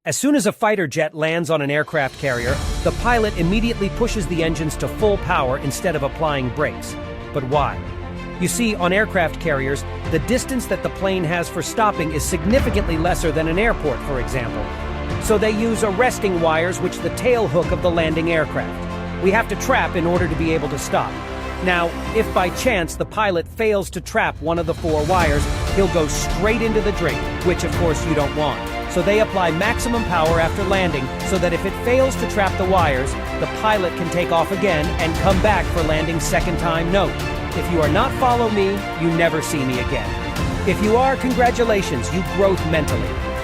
As soon as a fighter jet lands on an aircraft carrier, the pilot immediately pushes the engines to full power instead of applying brakes. But why? You see, on aircraft carriers, the distance that the plane has for stopping is significantly lesser than an airport, for example. So they use arresting wires which the tail hook of the landing aircraft. We have to trap in order to be able to stop. Now, if by chance the pilot fails to trap one of the 4 wires, he'll go straight into the drink, which of course you don't want. So they apply maximum power after landing so that if it fails to trap the wires, the pilot can take off again and come back for landing second time. Note, if you are not follow me, you never see me again. If you are, congratulations, you growth mentally.